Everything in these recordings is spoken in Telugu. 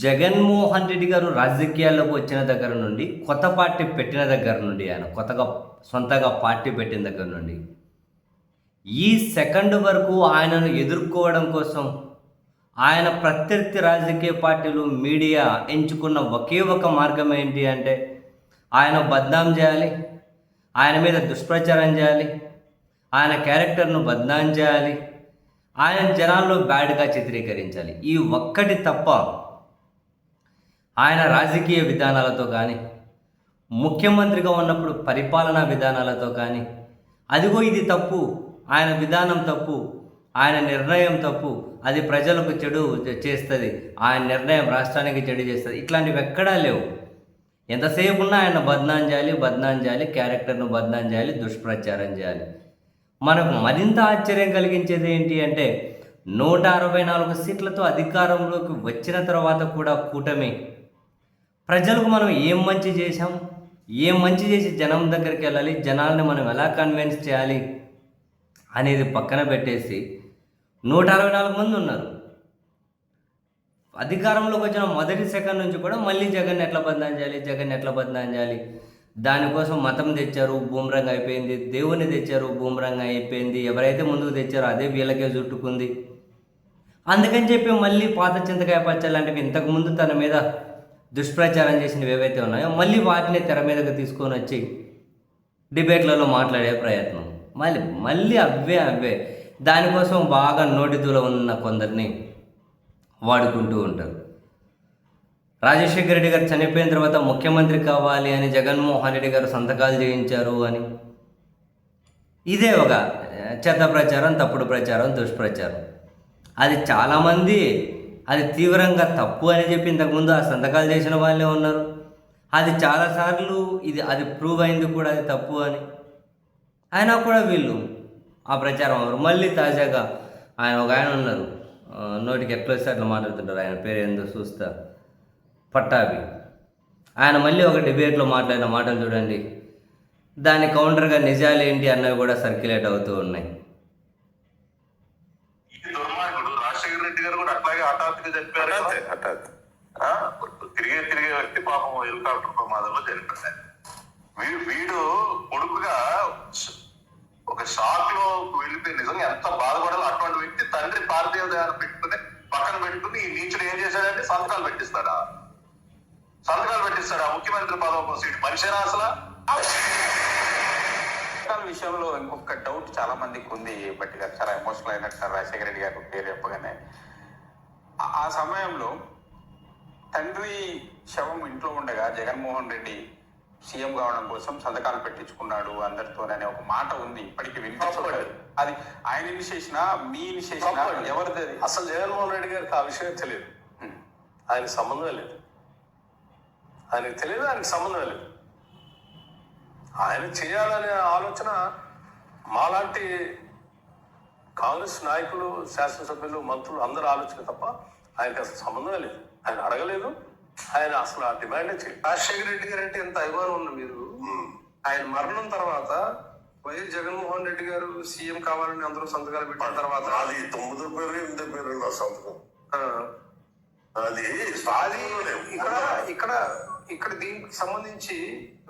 జగన్మోహన్ రెడ్డి గారు రాజకీయాల్లోకి వచ్చిన దగ్గర నుండి, కొత్త పార్టీ పెట్టిన దగ్గర నుండి, ఆయన కొత్తగా సొంతగా పార్టీ పెట్టిన దగ్గర నుండి, ఈ సెకండ్ వరకు ఆయనను ఎదుర్కోవడం కోసం ఆయన ప్రత్యర్థి రాజకీయ పార్టీలు, మీడియా ఎంచుకున్న ఒకే ఒక మార్గం ఏంటి అంటే, ఆయన బద్నాం చేయాలి, ఆయన మీద దుష్ప్రచారం చేయాలి, ఆయన క్యారెక్టర్ను బద్నాం చేయాలి, ఆయన జనాల్లో బ్యాడ్గా చిత్రీకరించాలి. ఈ ఒక్కటి తప్ప ఆయన రాజకీయ విధానాలతో కానీ, ముఖ్యమంత్రిగా ఉన్నప్పుడు పరిపాలనా విధానాలతో కానీ, అదిగో ఇది తప్పు, ఆయన విధానం తప్పు, ఆయన నిర్ణయం తప్పు, అది ప్రజలకు చెడు చేస్తుంది, ఆయన నిర్ణయం రాష్ట్రానికి చెడు చేస్తుంది, ఇట్లాంటివి ఎక్కడా లేవు. ఎంతసేపు ఉన్నా ఆయన బద్నాం చేయాలి, క్యారెక్టర్ను బద్నాం చేయాలి, దుష్ప్రచారం చేయాలి. మనకు మరింత ఆశ్చర్యం కలిగించేది ఏంటి అంటే, 164 సీట్లతో అధికారంలోకి వచ్చిన తర్వాత కూడా కూటమి ప్రజలకు మనం ఏం మంచి చేశాం, ఏం మంచి చేసి జనం దగ్గరికి వెళ్ళాలి, జనాల్ని మనం ఎలా కన్విన్స్ చేయాలి అనేది పక్కన పెట్టేసి 164 మంది ఉన్నారు. అధికారంలోకి వచ్చిన మొదటి సెకండ్ నుంచి కూడా మళ్ళీ జగన్ ఎట్లా బదనాం చేయాలి, దానికోసం మతం తెచ్చారు, బూమరంగ్ అయిపోయింది, దేవుని తెచ్చారు, బూమరంగ్ అయిపోయింది, ఎవరైతే ముందుకు తెచ్చారో అదే వీళ్ళకే చుట్టుకుంది. అందుకని చెప్పి మళ్ళీ పాత చింతకాయ పచ్చడి లాంటివి ఇంతకుముందు తన మీద దుష్ప్రచారం చేసినవి ఏవైతే ఉన్నాయో మళ్ళీ వాటిని తెర మీదకి తీసుకొని వచ్చి డిబేట్లలో మాట్లాడే ప్రయత్నం, మళ్ళీ అవే దానికోసం బాగా నోటిదూలో ఉన్న కొందరిని వాడుకుంటూ ఉంటారు. రాజశేఖర రెడ్డి గారు చనిపోయిన తర్వాత ముఖ్యమంత్రి కావాలి అని జగన్మోహన్ రెడ్డి గారు సంతకాలు చేయించారు అని, ఇదే ఒక చెత్త ప్రచారం, తప్పుడు ప్రచారం, దుష్ప్రచారం. అది చాలామంది అది తీవ్రంగా తప్పు అని చెప్పి ఇంతకుముందు ఆ సంతకాలు చేసిన వాళ్ళే ఉన్నారు. అది చాలాసార్లు అది ప్రూవ్ అయింది కూడా అది తప్పు అని. అయినా కూడా వీళ్ళు ఆ ప్రచారం అవ్వరు. మళ్ళీ తాజాగా ఒక ఆయన ఉన్నారు, నోటికి ఎట్లా వస్తే అట్లా మాట్లాడుతుంటారు, ఆయన పేరు ఏందో చూస్తా, పట్టాభి. ఆయన మళ్ళీ ఒక డిబేట్లో మాట్లాడిన మాటలు చూడండి, దాని కౌంటర్గా నిజాలు ఏంటి అన్నవి కూడా సర్క్యులేట్ అవుతూ ఉన్నాయి. హఠాత్తుగా చనిపోయారు. తిరిగే వ్యక్తి పాపం హెలికాప్టర్ ప్రమాదంలో చనిపోయారు. వీడు కొడుకుగా ఒక షాక్ లో వెళ్ళిపోయి నిజంగా ఎంత బాధపడాలో అటువంటి వ్యక్తి తండ్రి పార్థివ దేహాన్ని పక్కన పెట్టుకుని ఈ నీచుడు ఏం చేశాడంటే సంతకాలు పెట్టిస్తాడా ముఖ్యమంత్రి పదవి కోసం ఇటు మనిషిరా అసలు. విషయంలో ఇంకొక డౌట్ చాలా మందికి ఉంది. బట్ గారు చాలా ఎమోషనల్ అయినట్టు రాజశేఖర రెడ్డి గారు పేరు చెప్పగానే, ఆ సమయంలో తండ్రి శవం ఇంట్లో ఉండగా జగన్మోహన్ రెడ్డి సీఎం కావడం కోసం సంతకాలు పెట్టించుకున్నాడు అందరితోననే ఒక మాట ఉంది, ఇప్పటికీ వినిపించబడదు. అది ఆయన ఇనిషియేషన్, మీ ఇనిషియేషన్, ఎవరిది? అసలు జగన్మోహన్ రెడ్డి గారికి ఆ విషయం తెలియదు, ఆయనకు సంబంధం లేదు, ఆయనకు సంబంధం లేదు. ఆయన చేయాలనే ఆలోచన మాలాంటి కాంగ్రెస్ నాయకులు, శాసనసభ్యులు, మంత్రులు అందరూ ఆలోచన తప్ప ఆయనకు అసలు సంబంధమే లేదు. ఆయన అడగలేదు, ఆయన అసలు ఆ డిమాండే చేయలేదు. రాజశేఖర రెడ్డి గారు అంటే ఎంత అభిమానం ఉన్న మీరు, ఆయన మరణం తర్వాత వైఎస్ జగన్మోహన్ రెడ్డి గారు సీఎం కావాలని అందరూ సంతకాలు పెట్టిన తర్వాత అది 9 పేరు 8 పేరు నా సంతకం. అది ఇక్కడ దీనికి సంబంధించి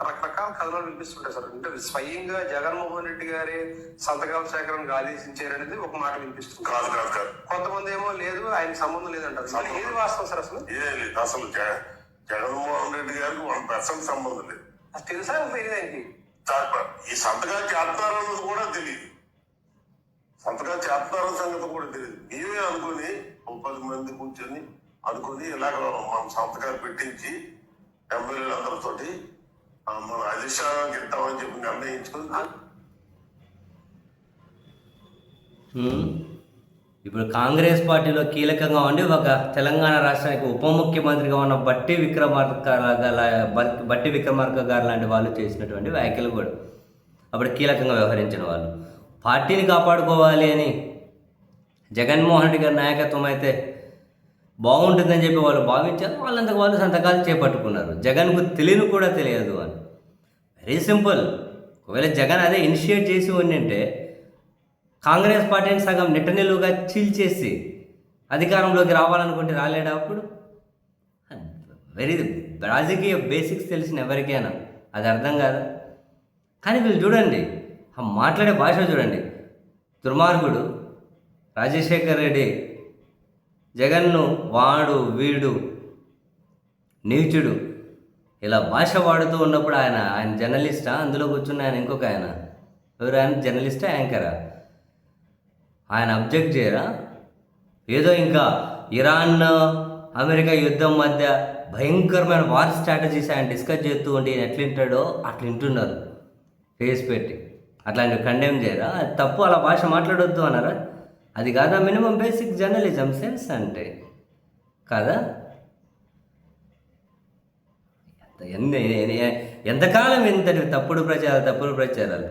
రకరకాల కథనాలు వినిపిస్తుంటాయి సార్. అంటే స్వయంగా జగన్మోహన్ రెడ్డి గారే సంతకాల సేకరణకు ఆదేశించారనేది ఒక మాట వినిపిస్తుంది. కాదు. కొంతమంది ఏమో లేదు, ఆయన సంబంధం లేదంటారు. ఏది వాస్తవం సార్ అసలు? అసలు జగన్మోహన్ రెడ్డి గారికి 1% సంబంధం లేదు. అది తెలుసా తెలియదు ఆయనకి? ఈ సంతకాలు చేస్తున్నారన్నది కూడా తెలియదు, సంతకాలు చేస్తున్నారన్న సంగతి కూడా తెలియదు. మేమే అనుకుని 10 మంది కూర్చొని అనుకుని ఇలాగ మనం సంతకాలు పెట్టించి ఎమ్మెల్యేలు అందరితోటి మన అధిష్టానానికి ఇద్దామని చెప్పి నిర్ణయించుకుని, ఇప్పుడు కాంగ్రెస్ పార్టీలో కీలకంగా ఉండి ఒక తెలంగాణ రాష్ట్రానికి ఉప ముఖ్యమంత్రిగా ఉన్న బట్టి విక్రమార్క గారు లాంటి వాళ్ళు చేసినటువంటి వ్యాఖ్యలు కూడా అప్పుడు కీలకంగా వ్యవహరించిన వాళ్ళు, పార్టీని కాపాడుకోవాలి అని జగన్మోహన్ రెడ్డి గారి నాయకత్వం అయితే బాగుంటుందని చెప్పి వాళ్ళు భావించారు. వాళ్ళంతకు వాళ్ళు సంతకాలు చేపట్టుకున్నారు. జగన్కు తెలియని కూడా తెలియదు అని. Very simple. ఒకవేళ జగన్ అదే ఇనిషియేట్ చేసి ఉండింటే కాంగ్రెస్ పార్టీని సగం నిట్టనిలువుగా చీల్చేసి అధికారంలోకి రావాలనుకుంటే రాలేడా? అప్పుడు వెరీ రాజకీయ బేసిక్స్ తెలిసిన ఎవరికైనా అది అర్థం కాదా? కానీ వీళ్ళు చూడండి, ఆ మాట్లాడే భాష చూడండి. దుర్మార్గుడు రాజశేఖర్ రెడ్డి జగన్ను వాడు వీడు నీచుడు ఇలా భాష వాడుతూ ఉన్నప్పుడు ఆయన జర్నలిస్టా? అందులో కూర్చున్న ఆయన ఇంకొక ఆయన ఎవరు? ఆయన జర్నలిస్టా, యాంకరా? ఆయన అబ్జెక్ట్ చేయరా? ఏదో ఇంకా ఇరాన్ అమెరికా యుద్ధం మధ్య భయంకరమైన వార్ స్ట్రాటజీస్ ఆయన డిస్కస్ చేస్తూ ఉండి ఈయన ఎట్లింటాడో అట్లా వింటున్నారు ఫేస్ పెట్టి. అట్లాంటివి కండెమ్ చేయరా? అది తప్పు, అలా భాష మాట్లాడొద్దు అన్నారా? అది కాదా మినిమం బేసిక్ జర్నలిజం సెన్స్ అంటే? కాదా? ఎంతకాలం ఇంతటి తప్పుడు ప్రచారాలు